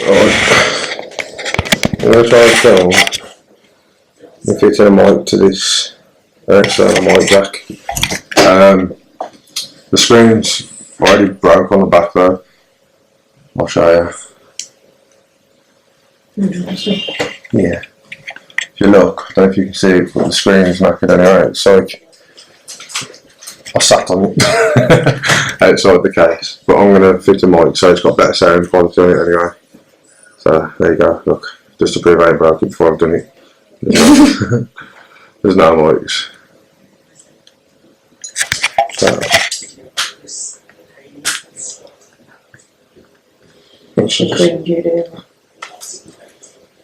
I'm going to try and film the fitting a mic to this external mic jack. The screen's already broke on the back though. I'll show you. Yeah. If you look, I don't know if you can see it, but the screen is knackered anyway. It's like I sat on it outside the case, but I'm going to fit a mic so it's got better sound quality on it anyway. So there you go, look, just to prove I ain't broke it before I've done it. There's no mics.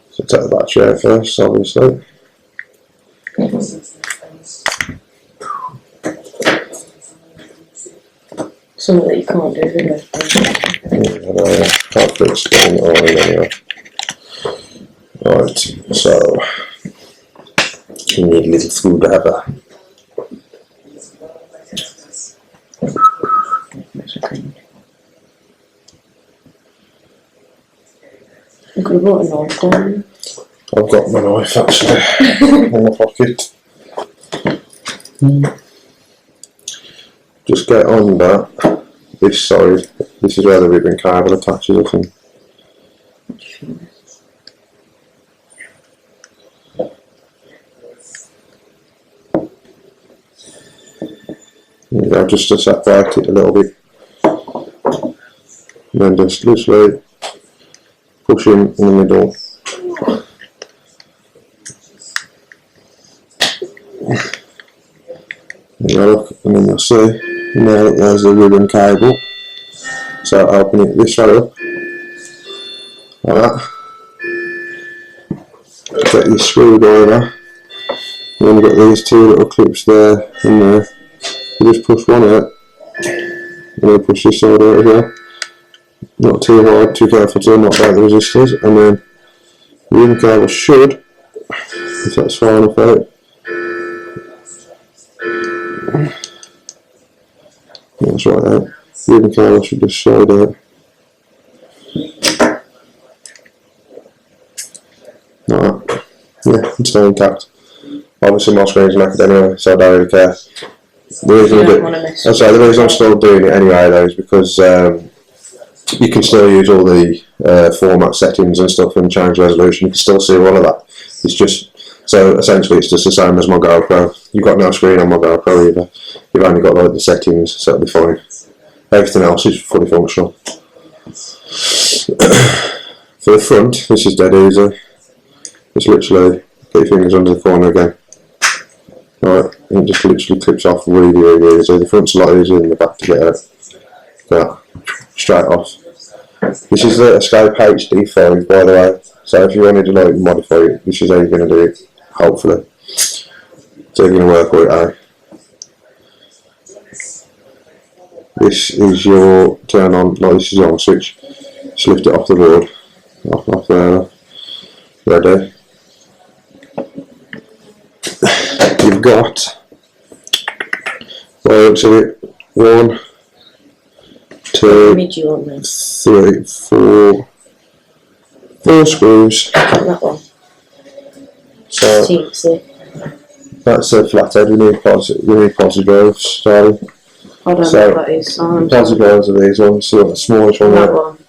So take the battery out first, obviously. Something that you can't do, isn't it? Yeah, I can't put it on anyway. Right, so you need a little screwdriver. You could have brought a knife on. I've got my knife actually in my pocket. Just get on that, this side, this is where the ribbon cable attaches, I think. There you go, just to separate it a little bit. And then just literally push in the middle. There you go, look, and then you'll see, now there's the ribbon cable. So open it this way up, like that. Get your screwdriver, and then you've got these two little clips there and there. You just push one out, and then push this side out here. Not too hard, too careful to knock out the resistors, and then the ribbon cable should, if that's far enough out, that's right out. The ribbon cable should just slide out. Alright, yeah, it's still intact. Obviously my screen's knackered anyway, so I don't really care. The reason I'm still doing it anyway though is because you can still use all the format settings and stuff and change resolution. You can still see all of that. It's just, so essentially it's just the same as my GoPro. You've got no screen on my GoPro either. You've only got like the settings, so it'll be fine. Everything else is fully functional. For the front, this is dead easy. Just literally get your fingers under the corner again. Right, and it just literally clips off really easy. The front's a lot easier than the back to get out. That, straight off. This is the Escape HD5 by the way, so if you wanted to like modify it, this is how you're going to do it, hopefully. So you're going to work with it out. This is your turn on, like this is your on switch. Just lift it off the board, off there, ready. You've got, well, so 1, 2, 3, 4 screws. That one. So that's a flathead. We need positive drives, darling. I don't know what that is. Positive drives are these ones. So the smallest one out.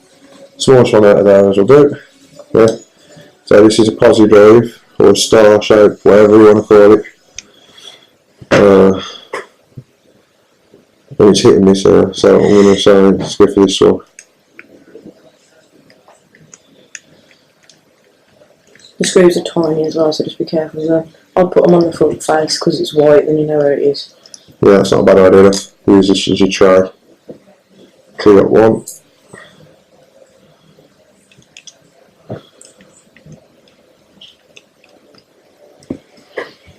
Smallest one out of there will do. Yeah. So this is a positive drive or a star shape, whatever you want to call it. And it's hitting this, so I'm going to say let's go for this one. The screws are tiny as well, so just be careful with them. I'll put them on the front face because it's white, then you know where it is. Yeah, that's not a bad idea. Use this as your tray. Clear up one.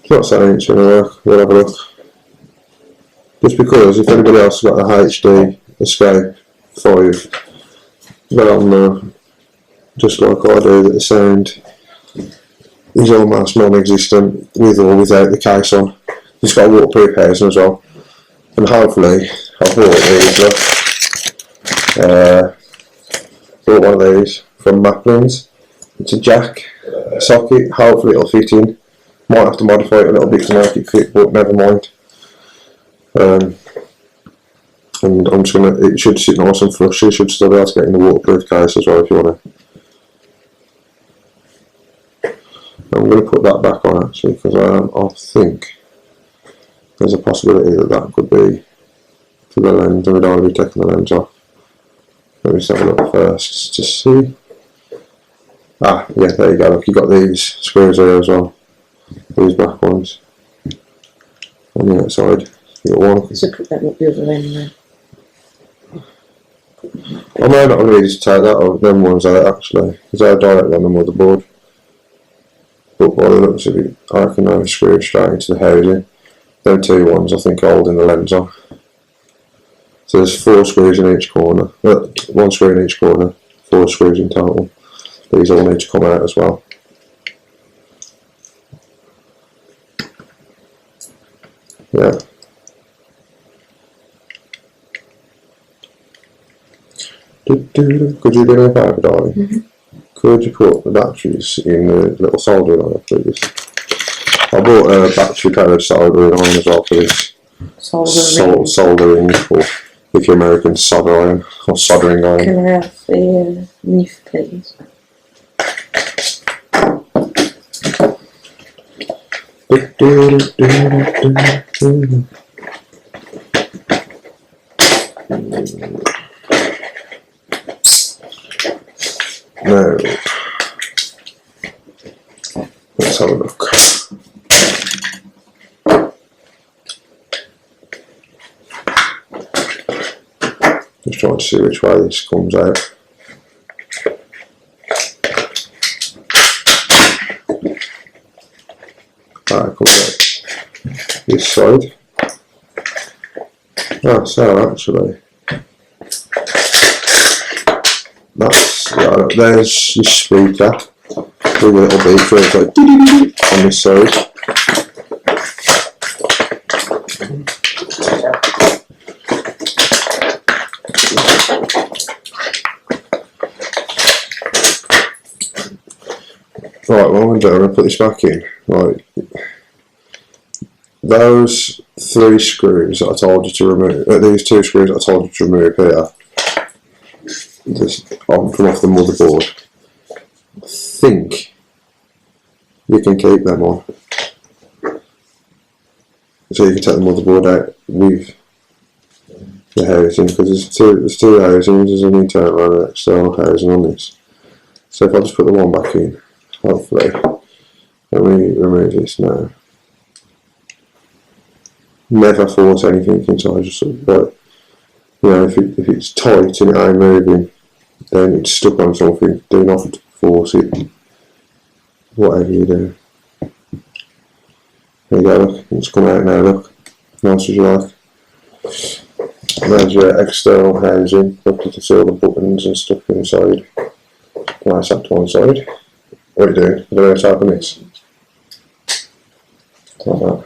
Not saying it's going to work, we'll have a look. Just because if anybody else has got a HD Escape 5, let them know, just like I do, that the sound is almost non-existent with or without the case on. It's got a waterproof housing as well, and hopefully I've bought these, look, bought one of these from Maplins. It's a jack socket, hopefully it'll fit in. Might have to modify it a little bit to make it fit, but never mind. And I'm just gonna, it should sit nice and flush, you should still be able to get in the waterproof case as well if you want to. I'm going to put that back on actually, because I think there's a possibility that could be for the lens, and we don't want to be taking the lens off. Let me just have a look first to see. Ah, yeah, there you go, look, you've got these screws here as well, these black ones on the outside. You got one. So put that up the other end then. I might not really just take that out, them ones out actually, because they're directly on the motherboard. But by the looks of it, I reckon I screw straight into the housing. Them two ones I think are holding the lens on. So there's 4 screws in each corner, 1 screw in each corner, 4 screws in total. These all need to come out as well. Yeah. Could you do me a favour, darling? Mm-hmm. Could you put the batteries in the little soldering iron, please? I bought a battery powered soldering iron as well for this. Soldering, or if you're American, solder iron, or soldering iron. Can I have the leaf, please? No. Let's have a look. Just trying to see which way this comes out. Ah, it comes out this side. Ah, so actually, that's, yeah, there's your speaker with a little beeper, it's like on this side. Right, what I'm going to do, I'm going to put this back in. Right, those 3 screws that I told you to remove, these 2 screws that I told you to remove here, just from off the motherboard. I think you can keep them on. So you can take the motherboard out with the housing, because there's two housings, there's an internal and an external housing on this. So if I just put the one back in, hopefully, let me remove this now. Never force anything inside, just sort of like, you know, if it's tight and it ain't moving, then it's stuck on something. Do not force it, whatever you do. There you go, look, it's come out now, look, nice as you like. There's your external housing, look, you can see all the buttons and stuff inside. Place that to one side. What are you doing? I don't know how to open this. Like that.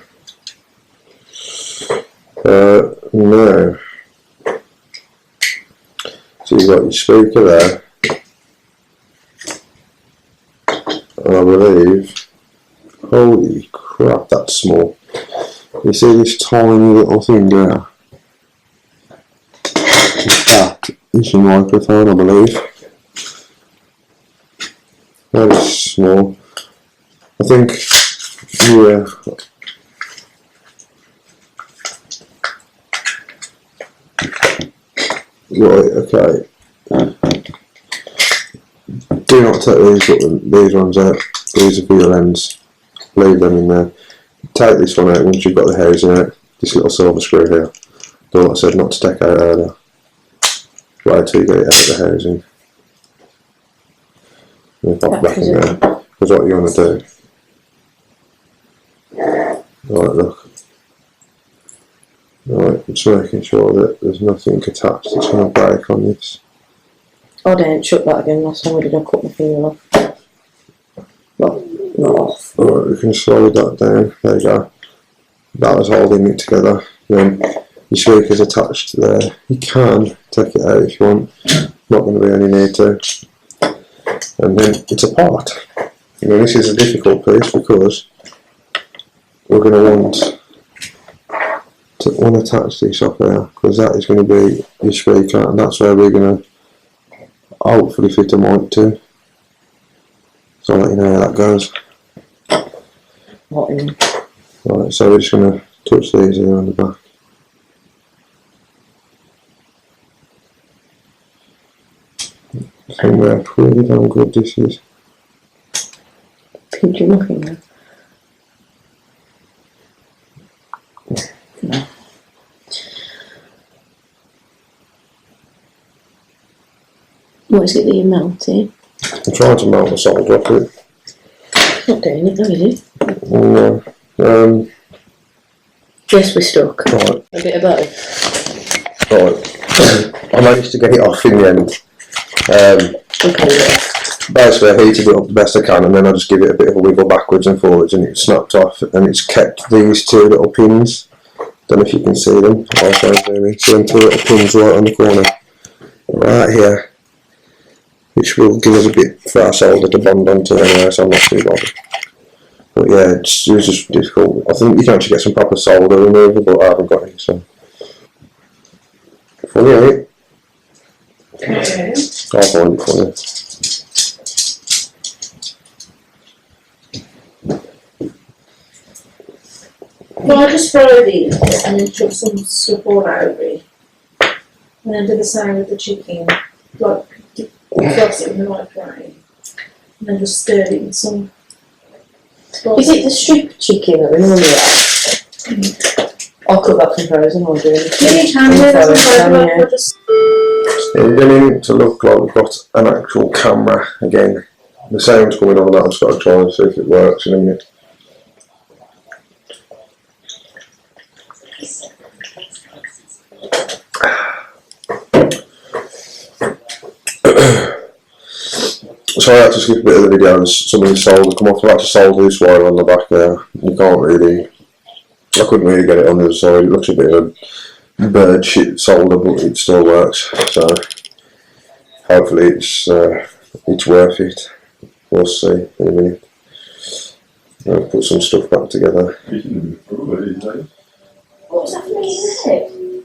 No. So you've got your speaker there. And I believe, holy crap, that's small. You see this tiny little thing there? That is your microphone, I believe. That is small. I think, yeah. Right, okay. Do not take these ones out. These are for your lens. Leave them in there. Take this one out once you've got the housing out. This little silver screw here. The one I said not to take out earlier. Wait till you get it out of the housing. And pop back in there. Because what you want to do. Right, look. Right, just making sure that there's nothing attached that's going to break on this. I didn't shut that again last time. I did, I cut my finger off. Not off. Alright, we can slide that down. There you go. That was holding it together. Then your speaker's attached to there. You can take it out if you want. Not going to be any need to. and then it's apart. You know, this is a difficult piece because we're going to want to unattach this up here, because that is going to be your speaker, and that's where we're going to hopefully fit a mic to. So I'll let you know how that goes. Right, so we're just going to touch these here on the back. Somewhere pretty damn good this is. Keep you looking now. No. What is it that you're melting? I'm trying to melt the solder off it. Not doing it though, is it? No. Yes, we're stuck. Right. A bit of both. Right. I managed to get it off in the end. Okay. Basically, I heated it up the best I can, and then I just give it a bit of a wiggle backwards and forwards, and it snapped off, and it's kept these two little pins. Don't know if you can see them. I'll try and zoom in. So them two little pins right on the corner, right here, which will give us a bit for our solder to bond onto anyway, so I'm not too bothered. But yeah, it was just difficult. I think you can actually get some proper solder remover, but I haven't got any, so. Funny, ain't it? I'll find it funny. Well, I just fry these and then chuck some stuff all over it. And then do the same with the chicken. Like, toss it in the microwave. And then just stir it in some. Is it the strip chicken that we normally have? I'll cook that some frozen or do it. Yeah, you can. Yeah, that's fine. I'll just. We're beginning to look like we've got an actual camera again. The sound's coming on that, I've just got to try and see if it works in a minute. So I had to skip a bit of the video and some of the solder come off. I had to solder this wire on the back there. You can't really, I couldn't really get it on the other side. It looks a bit of a bird shit solder, but it still works. So hopefully it's worth it. We'll see in a minute. I'll put some stuff back together. What's happening in there?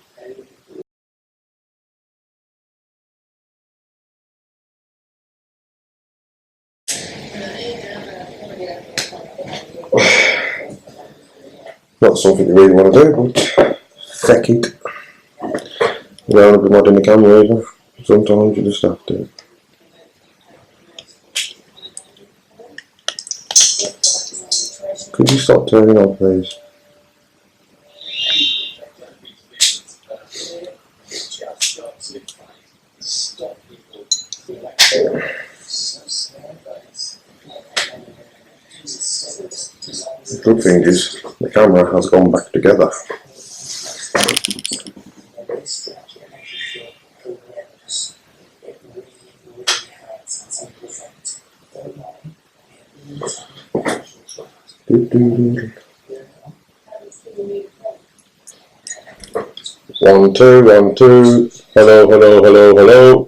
Not something you really want to do, but feck it. You don't want to be modding the camera either. Sometimes you just have to. Could you stop turning on, please? The good thing is the camera has gone back together. One, two, 1, 2. Hello, hello, hello, hello.